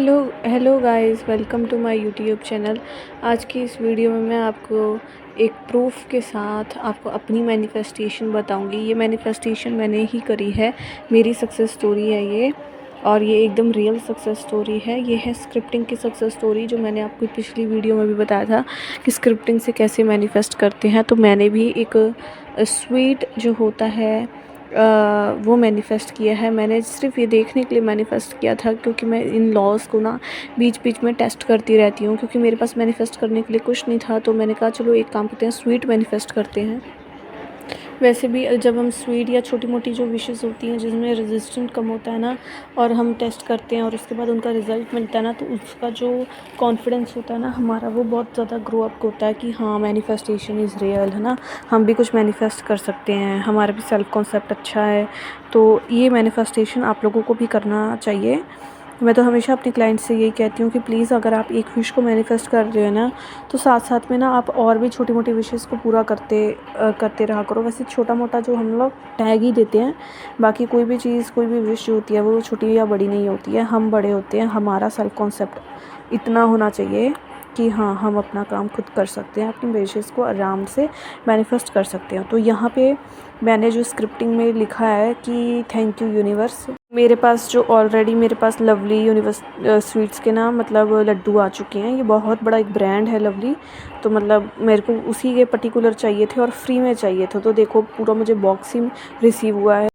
Hello hello guys, welcome to my YouTube channel. आज की इस वीडियो में मैं आपको एक प्रूफ के साथ आपको अपनी मैनिफेस्टेशन बताऊंगी। ये मैनिफेस्टेशन मैंने ही करी है, मेरी सक्सेस स्टोरी है ये, और ये एकदम रियल सक्सेस स्टोरी है। ये है स्क्रिप्टिंग की सक्सेस स्टोरी, जो मैंने आपको पिछली वीडियो में भी बताया था कि स्क्रिप्टिंग से कैसे मैनिफेस्ट करते हैं। तो मैंने भी एक स्वीट जो होता है वो मैनिफेस्ट किया है। मैंने सिर्फ ये देखने के लिए मैनिफेस्ट किया था, क्योंकि मैं इन लॉज़ को ना बीच बीच में टेस्ट करती रहती हूँ, क्योंकि मेरे पास मैनिफेस्ट करने के लिए कुछ नहीं था। तो मैंने कहा चलो एक काम करते हैं, स्वीट मैनिफेस्ट करते हैं। वैसे भी जब हम स्वीट या छोटी मोटी जो विशेज़ होती हैं जिसमें रेजिस्टेंट कम होता है ना, और हम टेस्ट करते हैं और उसके बाद उनका रिज़ल्ट मिलता है ना, तो उसका जो कॉन्फिडेंस होता है ना हमारा, वो बहुत ज़्यादा ग्रो अप होता है कि हाँ, मैनिफेस्टेशन इज़ रियल, है ना। हम भी कुछ मैनिफेस्ट कर सकते हैं, हमारा भी सेल्फ कॉन्सेप्ट अच्छा है। तो ये मैनिफेस्टेशन आप लोगों को भी करना चाहिए। मैं तो हमेशा अपने क्लाइंट से यही कहती हूँ कि प्लीज़, अगर आप एक विश को मैनिफेस्ट कर रहे हो ना, तो साथ साथ में ना आप और भी छोटी मोटी विशेज़ को पूरा करते रहा करो। वैसे छोटा मोटा जो हम लोग टैग ही देते हैं, बाकी कोई भी चीज़, कोई भी विश जो होती है वो छोटी या बड़ी नहीं होती है। हम बड़े होते हैं, हमारा सेल्फ कॉन्सेप्ट इतना होना चाहिए कि हाँ, हम अपना काम खुद कर सकते हैं, अपनी विशेज़ को आराम से मैनिफेस्ट कर सकते हैं। तो यहाँ पे मैंने जो स्क्रिप्टिंग में लिखा है कि थैंक यू यूनिवर्स। मेरे पास जो ऑलरेडी मेरे पास लवली यूनिवर्स स्वीट्स के ना मतलब लड्डू आ चुके हैं। ये बहुत बड़ा एक ब्रांड है लवली, तो मतलब मेरे को उसी के पर्टिकुलर चाहिए थे और फ्री में चाहिए थे। तो देखो, पूरा मुझे बॉक्स ही रिसीव हुआ है।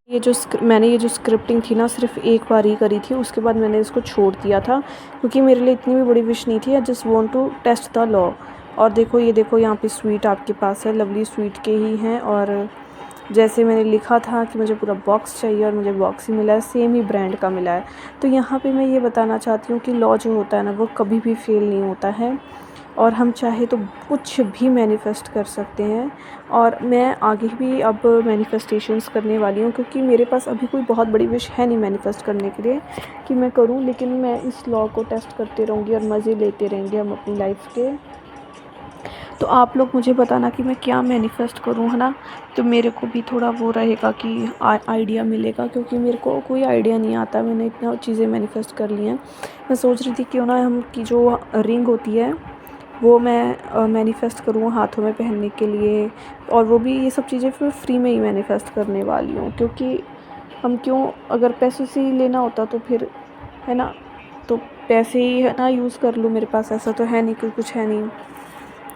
मैंने ये जो स्क्रिप्टिंग थी ना, सिर्फ एक बार ही करी थी, उसके बाद मैंने इसको छोड़ दिया था, क्योंकि मेरे लिए इतनी भी बड़ी विश नहीं थी। I just want to test the law. और देखो, ये देखो, यहाँ पे स्वीट आपके पास है, लवली स्वीट के ही हैं, और जैसे मैंने लिखा था कि मुझे पूरा बॉक्स चाहिए और मुझे बॉक्स ही मिला है, सेम ही ब्रांड का मिला है। तो यहाँ पे मैं ये बताना चाहती हूँ कि लॉ जो होता है ना, वो कभी भी फेल नहीं होता है, और हम चाहे तो कुछ भी मैनिफेस्ट कर सकते हैं। और मैं आगे भी अब मैनिफेस्टेशंस करने वाली हूँ, क्योंकि मेरे पास अभी कोई बहुत बड़ी विश है नहीं मैनिफेस्ट करने के लिए कि मैं करूँ, लेकिन मैं इस लॉ को टेस्ट करते रहूँगी और मज़े लेते रहेंगे हम अपनी लाइफ के। तो आप लोग मुझे बताना कि मैं क्या मैनिफेस्ट करूँ, है ना। तो मेरे को भी थोड़ा वो रहेगा कि आइडिया मिलेगा, क्योंकि मेरे को कोई आइडिया नहीं आता। मैंने इतना चीज़ें मैनिफेस्ट कर ली हैं। मैं सोच रही थी क्यों ना हम की जो रिंग होती है वो मैं मैनिफेस्ट करूँ हाथों में पहनने के लिए, और वो भी ये सब चीज़ें फिर फ्री में ही मैनिफेस्ट करने वाली हूँ। क्योंकि हम क्यों, अगर पैसों से ही लेना होता तो फिर, है ना, तो पैसे ही है ना यूज़ कर लूँ। मेरे पास ऐसा तो है नहीं कि कुछ है नहीं।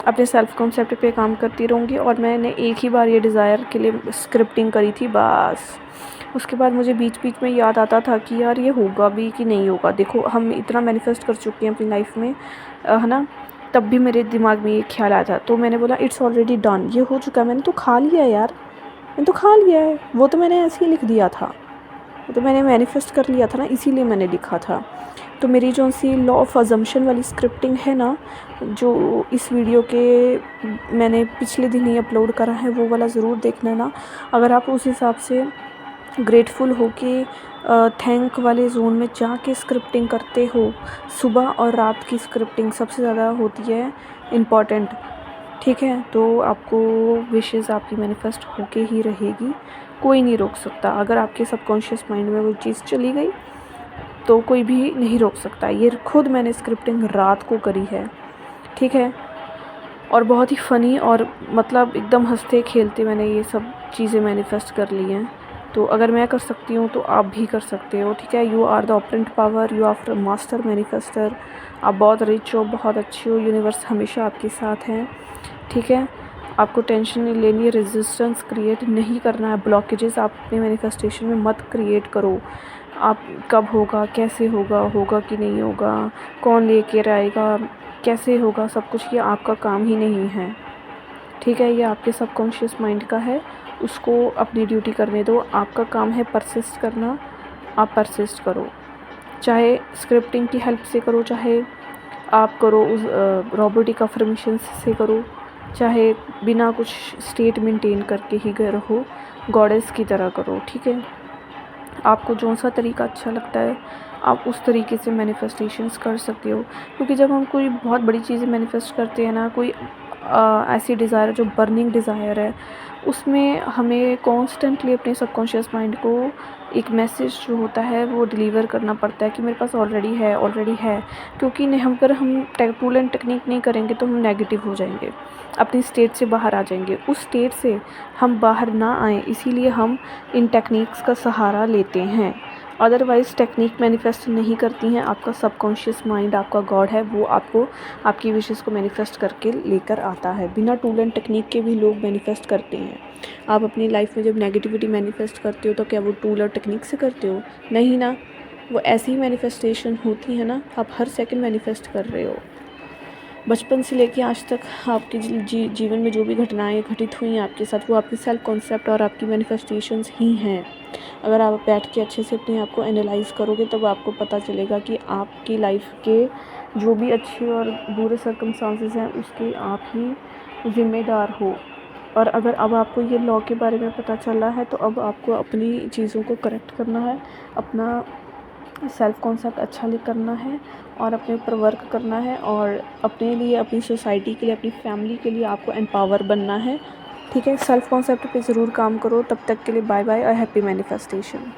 अपने सेल्फ कॉन्सेप्ट पे काम करती रहूँगी। और मैंने एक ही बार ये डिज़ायर के लिए स्क्रिप्टिंग करी थी बस। उसके बाद मुझे बीच बीच में याद आता था कि यार, ये होगा भी कि नहीं होगा। देखो, हम इतना मैनिफेस्ट कर चुके हैं अपनी लाइफ में, है ना। तब भी मेरे दिमाग में ये ख्याल आया था, तो मैंने बोला इट्स ऑलरेडी डन, ये हो चुका है, मैंने तो खा लिया है यार, मैंने तो खा लिया है। वो तो मैंने ऐसे ही लिख दिया था, वो तो मैंने मैनिफेस्ट कर लिया था ना, इसीलिए मैंने लिखा था। तो मेरी जो सी लॉ ऑफ अजम्पशन वाली स्क्रिप्टिंग है ना, जो इस वीडियो के मैंने पिछले दिन ही अपलोड करा है, वो वाला ज़रूर देखना ना। अगर आप उस हिसाब से ग्रेटफुल हो के थैंक वाले जोन में जाके स्क्रिप्टिंग करते हो, सुबह और रात की स्क्रिप्टिंग सबसे ज़्यादा होती है इम्पॉर्टेंट, ठीक है। तो आपको विशेज़ आपकी मैनिफेस्ट होके ही रहेगी, कोई नहीं रोक सकता। अगर आपके सबकॉन्शियस माइंड में वो चीज़ चली गई तो कोई भी नहीं रोक सकता। ये खुद मैंने स्क्रिप्टिंग रात को करी है, ठीक है। और बहुत ही फ़नी और मतलब एकदम हंसते खेलते मैंने ये सब चीज़ें मैनिफेस्ट कर ली हैं। तो अगर मैं कर सकती हूँ तो आप भी कर सकते हो, ठीक है। You are the operant power, you are master manifester. आप बहुत रिच हो, बहुत अच्छी हो, यूनिवर्स हमेशा आपके साथ हैं, ठीक है। आपको टेंशन नहीं लेनी है, रेजिस्टेंस क्रिएट नहीं करना है, ब्लॉकेजेस आप अपने मैनिफेस्टेशन में मत क्रिएट करो। आप कब होगा, कैसे होगा, होगा कि नहीं होगा, कौन लेकर आएगा, कैसे होगा, सब कुछ ये आपका काम ही नहीं है, ठीक है। ये आपके सबकॉन्शियस माइंड का है, उसको अपनी ड्यूटी करने दो। आपका काम है परसिस्ट करना, आप परसिस्ट करो। चाहे स्क्रिप्टिंग की हेल्प से करो, चाहे आप करो उस रोबोटिक अफर्मेशन से करो, चाहे बिना कुछ स्टेट मेंटेन करके ही रहो, गॉडेस की तरह करो, ठीक है। आपको जो सा तरीका अच्छा लगता है आप उस तरीके से मैनिफेस्टेशंस कर सकते हो। क्योंकि जब हम कोई बहुत बड़ी चीज़ें मैनिफेस्ट करते हैं ना, कोई ऐसी डिज़ायर है जो बर्निंग डिज़ायर है, उसमें हमें कॉन्स्टेंटली अपने सबकॉन्शियस माइंड को एक मैसेज जो होता है वो डिलीवर करना पड़ता है कि मेरे पास ऑलरेडी है। क्योंकि नहीं, हम अगर हम टूल एंड टेक्निक नहीं करेंगे तो हम नेगेटिव हो जाएंगे, अपनी स्टेट से बाहर आ जाएंगे। उस स्टेट से हम बाहर ना आएँ, इसीलिए हम इन टेक्निक्स का सहारा लेते हैं। अदरवाइज़ टेक्निक मैनिफेस्ट नहीं करती हैं। आपका सबकॉन्शियस माइंड, आपका गॉड है, वो आपको आपकी विशेज़ को मैनिफेस्ट करके लेकर आता है। बिना टूल एंड टेक्निक के भी लोग मैनिफेस्ट करते हैं। आप अपनी लाइफ में जब नेगेटिविटी मैनिफेस्ट करते हो तो क्या वो टूल और टेक्निक से करते हो? नहीं ना, वो ऐसी ही मैनिफेस्टेशन होती है ना। आप हर सेकंड मैनिफेस्ट कर रहे हो। बचपन से लेके आज तक आपके जीवन में जो भी घटनाएं घटित हुई हैं आपके साथ, वो आपकी सेल्फ कॉन्सेप्ट और आपकी मैनिफेस्टेशंस ही हैं। अगर आप बैठ के अच्छे से अपने आप को एनालाइज़ करोगे तब आपको पता चलेगा कि आपकी लाइफ के जो भी अच्छे और बुरे सर्कमस्टांसेस हैं उसके आप ही ज़िम्मेदार हो। और अगर अब आपको ये लॉ के बारे में पता चला है तो अब आपको अपनी चीज़ों को करेक्ट करना है, अपना सेल्फ कॉन्सेप्ट अच्छा करना है और अपने ऊपर वर्क करना है, और अपने लिए, अपनी सोसाइटी के लिए, अपनी फैमिली के लिए आपको एम्पावर बनना है। ठीक है, सेल्फ कॉन्सेप्ट पे ज़रूर काम करो। तब तक के लिए बाय बाय और हैप्पी मैनिफेस्टेशन।